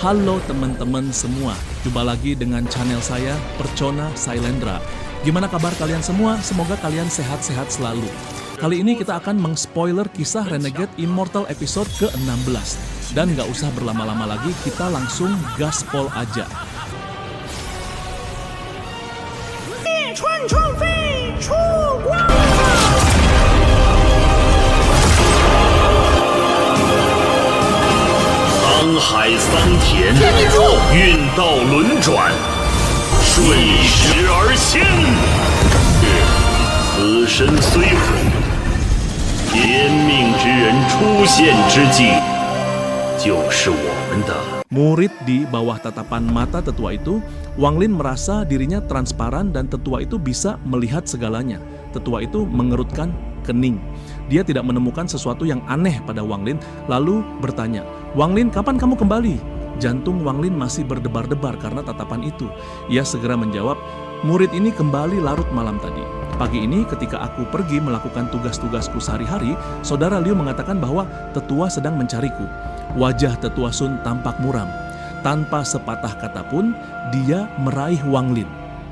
Halo teman-teman semua, jumpa lagi dengan channel saya, Percona Sailendra. Gimana kabar kalian semua? Semoga kalian sehat-sehat selalu. Kali ini kita akan meng-spoiler kisah Renegade Immortal episode ke-16. Dan gak usah berlama-lama lagi, kita langsung gaspol aja.海桑田，运道轮转，顺时而先。此身虽毁，怜命之人出现之际，就是我们的。Murid di bawah tatapan mata tetua itu, Wang Lin merasa dirinya transparan dan tetua itu bisa melihat segalanya. Tetua itu mengerutkan kening. Dia tidak menemukan sesuatu yang aneh pada Wang Lin, lalu bertanya, "Wang Lin, kapan kamu kembali?" Jantung Wang Lin masih berdebar-debar karena tatapan itu. Ia segera menjawab, "Murid ini kembali larut malam tadi. Pagi ini ketika aku pergi melakukan tugas-tugasku sehari-hari, Saudara Liu mengatakan bahwa tetua sedang mencariku." Wajah tetua Sun tampak muram. Tanpa sepatah kata pun, dia meraih Wang Lin.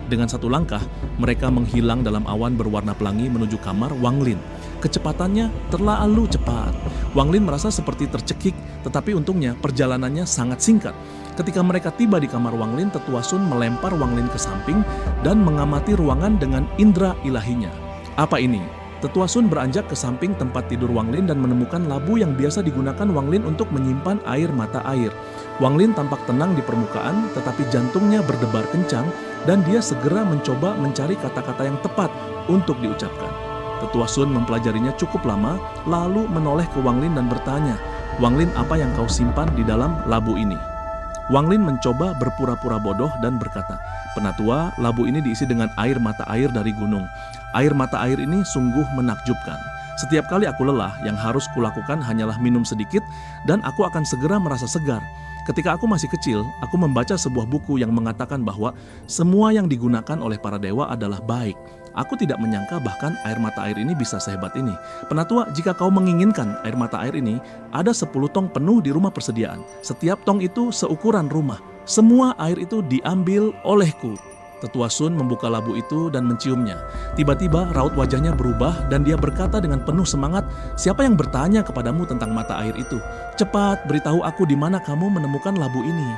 Dengan satu langkah, mereka menghilang dalam awan berwarna pelangi menuju kamar Wang Lin. Kecepatannya terlalu cepat. Wang Lin merasa seperti tercekik, tetapi untungnya perjalanannya sangat singkat. Ketika mereka tiba di kamar Wang Lin, tetua Sun melempar Wang Lin ke samping dan mengamati ruangan dengan indera ilahinya. Apa ini? Tetua Sun beranjak ke samping tempat tidur Wang Lin dan menemukan labu yang biasa digunakan Wang Lin untuk menyimpan air mata air. Wang Lin tampak tenang di permukaan, tetapi jantungnya berdebar kencang dan dia segera mencoba mencari kata-kata yang tepat untuk diucapkan. Tetua Sun mempelajarinya cukup lama, lalu menoleh ke Wang Lin dan bertanya, "Wang Lin, apa yang kau simpan di dalam labu ini?" Wang Lin mencoba berpura-pura bodoh dan berkata, "Penatua, labu ini diisi dengan air mata air dari gunung. Air mata air ini sungguh menakjubkan. Setiap kali aku lelah, yang harus kulakukan hanyalah minum sedikit dan aku akan segera merasa segar. Ketika aku masih kecil, aku membaca sebuah buku yang mengatakan bahwa semua yang digunakan oleh para dewa adalah baik. Aku tidak menyangka bahkan air mata air ini bisa sehebat ini. Penatua, jika kau menginginkan air mata air ini, ada 10 tong penuh di rumah persediaan. Setiap tong itu seukuran rumah. Semua air itu diambil olehku." Tetua Sun membuka labu itu dan menciumnya. Tiba-tiba raut wajahnya berubah dan dia berkata dengan penuh semangat, "Siapa yang bertanya kepadamu tentang mata air itu? Cepat beritahu aku di mana kamu menemukan labu ini."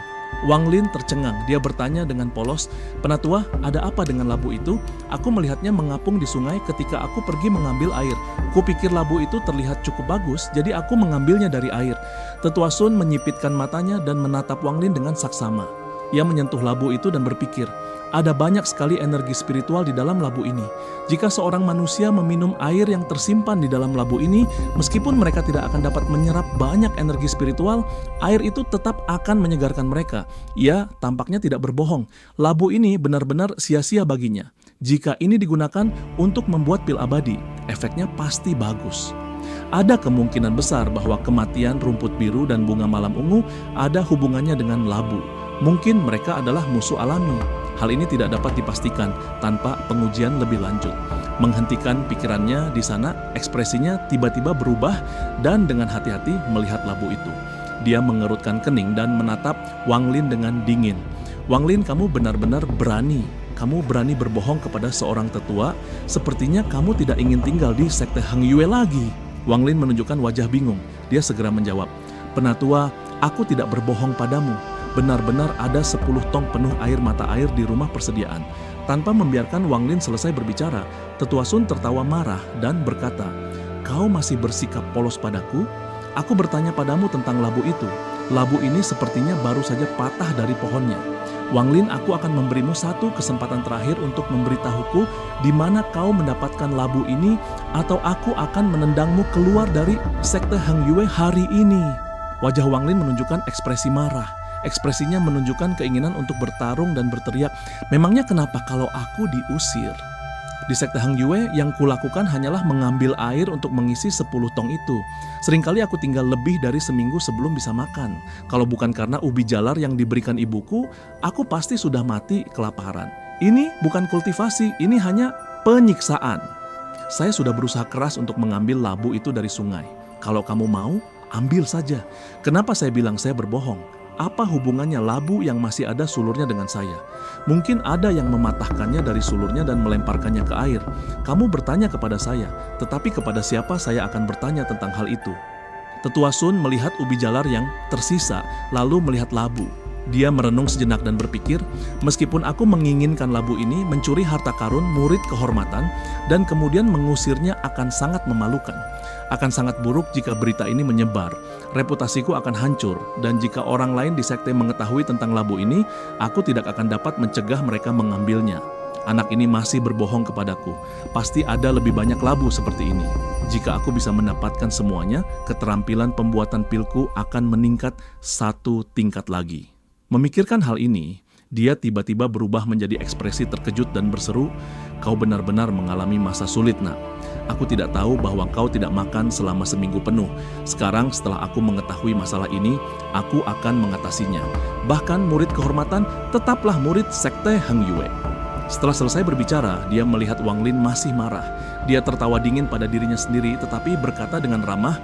Wang Lin tercengang. Dia bertanya dengan polos, "Penatua, ada apa dengan labu itu? Aku melihatnya mengapung di sungai ketika aku pergi mengambil air. Kupikir labu itu terlihat cukup bagus, jadi aku mengambilnya dari air." Tetua Sun menyipitkan matanya dan menatap Wang Lin dengan saksama. Ia menyentuh labu itu dan berpikir, ada banyak sekali energi spiritual di dalam labu ini. Jika seorang manusia meminum air yang tersimpan di dalam labu ini, meskipun mereka tidak akan dapat menyerap banyak energi spiritual, air itu tetap akan menyegarkan mereka. Ia tampaknya tidak berbohong. Labu ini benar-benar sia-sia baginya. Jika ini digunakan untuk membuat pil abadi, efeknya pasti bagus. Ada kemungkinan besar bahwa kematian rumput biru dan bunga malam ungu ada hubungannya dengan labu. Mungkin mereka adalah musuh alami. Hal ini tidak dapat dipastikan tanpa pengujian lebih lanjut. Menghentikan pikirannya di sana, ekspresinya tiba-tiba berubah dan dengan hati-hati melihat labu itu. Dia mengerutkan kening dan menatap Wang Lin dengan dingin. "Wang Lin, kamu benar-benar berani. Kamu berani berbohong kepada seorang tetua. Sepertinya kamu tidak ingin tinggal di sekte Hang Yue lagi." Wang Lin menunjukkan wajah bingung. Dia segera menjawab, "Penatua, aku tidak berbohong padamu. Benar-benar ada 10 tong penuh air mata air di rumah persediaan." Tanpa membiarkan Wang Lin selesai berbicara, Tetua Sun tertawa marah dan berkata, "Kau masih bersikap polos padaku? Aku bertanya padamu tentang labu itu. Labu ini sepertinya baru saja patah dari pohonnya. Wang Lin, aku akan memberimu satu kesempatan terakhir untuk memberitahuku di mana kau mendapatkan labu ini, atau aku akan menendangmu keluar dari sekte Hang Yue hari ini." Wajah Wang Lin menunjukkan ekspresi marah. Ekspresinya menunjukkan keinginan untuk bertarung dan berteriak, "Memangnya kenapa kalau aku diusir? Di sekte Hang Yue yang kulakukan hanyalah mengambil air untuk mengisi 10 tong itu. Seringkali aku tinggal lebih dari seminggu sebelum bisa makan. Kalau bukan karena ubi jalar yang diberikan ibuku, aku pasti sudah mati kelaparan. Ini bukan kultivasi, ini hanya penyiksaan. Saya sudah berusaha keras untuk mengambil labu itu dari sungai. Kalau kamu mau, ambil saja. Kenapa saya bilang saya berbohong? apa hubungannya labu yang masih ada sulurnya dengan saya? Mungkin ada yang mematahkannya dari sulurnya dan melemparkannya ke air. Kamu bertanya kepada saya, tetapi kepada siapa saya akan bertanya tentang hal itu?" Tetua Sun melihat ubi jalar yang tersisa, lalu melihat labu. Dia merenung sejenak dan berpikir, meskipun aku menginginkan labu ini mencuri harta karun murid kehormatan dan kemudian mengusirnya akan sangat memalukan. Akan sangat buruk jika berita ini menyebar. Reputasiku akan hancur, dan jika orang lain di sekte mengetahui tentang labu ini, aku tidak akan dapat mencegah mereka mengambilnya. Anak ini masih berbohong kepadaku. Pasti ada lebih banyak labu seperti ini. Jika aku bisa mendapatkan semuanya, keterampilan pembuatan pilku akan meningkat 1 tingkat lagi. Memikirkan hal ini, dia tiba-tiba berubah menjadi ekspresi terkejut dan berseru, "Kau benar-benar mengalami masa sulit, Nak. Aku tidak tahu bahwa kau tidak makan selama seminggu penuh. Sekarang setelah aku mengetahui masalah ini, aku akan mengatasinya. Bahkan murid kehormatan tetaplah murid sekte Heng Yue." Setelah selesai berbicara, dia melihat Wang Lin masih marah. Dia tertawa dingin pada dirinya sendiri tetapi berkata dengan ramah,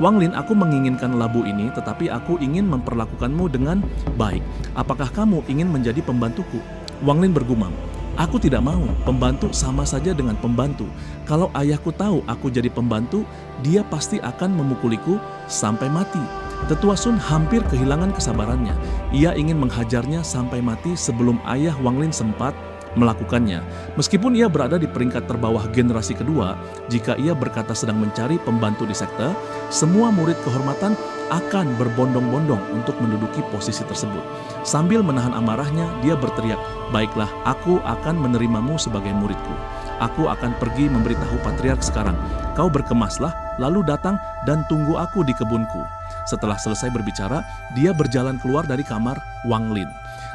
"Wang Lin, aku menginginkan labu ini tetapi aku ingin memperlakukanmu dengan baik. Apakah kamu ingin menjadi pembantuku?" Wang Lin bergumam, "Aku tidak mau. Pembantu sama saja dengan pembantu. Kalau ayahku tahu aku jadi pembantu, dia pasti akan memukuliku sampai mati." Tetua Sun hampir kehilangan kesabarannya. Ia ingin menghajarnya sampai mati sebelum ayah Wang Lin sempat melakukannya. Meskipun ia berada di peringkat terbawah generasi kedua, jika ia berkata sedang mencari pembantu di sekte, semua murid kehormatan akan berbondong-bondong untuk menduduki posisi tersebut. Sambil menahan amarahnya, dia berteriak, "Baiklah, aku akan menerimamu sebagai muridku. Aku akan pergi memberitahu patriark sekarang. Kau berkemaslah, lalu datang dan tunggu aku di kebunku." Setelah selesai berbicara, dia berjalan keluar dari kamar Wang Lin.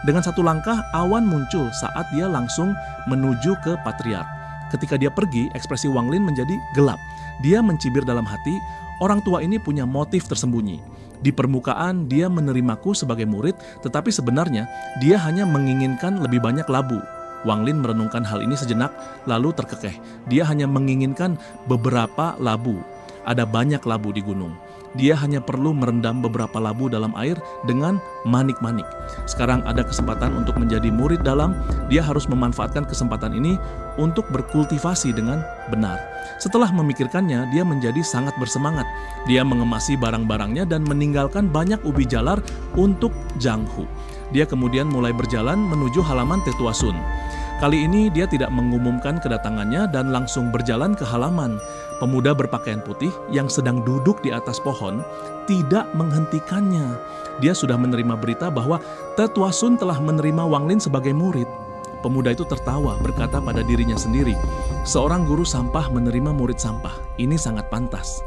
Dengan satu langkah, awan muncul saat dia langsung menuju ke patriark. Ketika dia pergi, ekspresi Wang Lin menjadi gelap. Dia mencibir dalam hati, orang tua ini punya motif tersembunyi. Di permukaan, dia menerimaku sebagai murid, tetapi sebenarnya dia hanya menginginkan lebih banyak labu. Wang Lin merenungkan hal ini sejenak, lalu terkekeh. Dia hanya menginginkan beberapa labu. Ada banyak labu di gunung. Dia hanya perlu merendam beberapa labu dalam air dengan manik-manik. Sekarang ada kesempatan untuk menjadi murid dalam, dia harus memanfaatkan kesempatan ini untuk berkultivasi dengan benar. Setelah memikirkannya, dia menjadi sangat bersemangat. Dia mengemasi barang-barangnya dan meninggalkan banyak ubi jalar untuk Zhang Hu. Dia kemudian mulai berjalan menuju halaman Tetua Sun. Kali ini dia tidak mengumumkan kedatangannya dan langsung berjalan ke halaman. Pemuda berpakaian putih yang sedang duduk di atas pohon tidak menghentikannya. Dia sudah menerima berita bahwa Tetua Sun telah menerima Wang Lin sebagai murid. Pemuda itu tertawa, berkata pada dirinya sendiri, "Seorang guru sampah menerima murid sampah. Ini sangat pantas."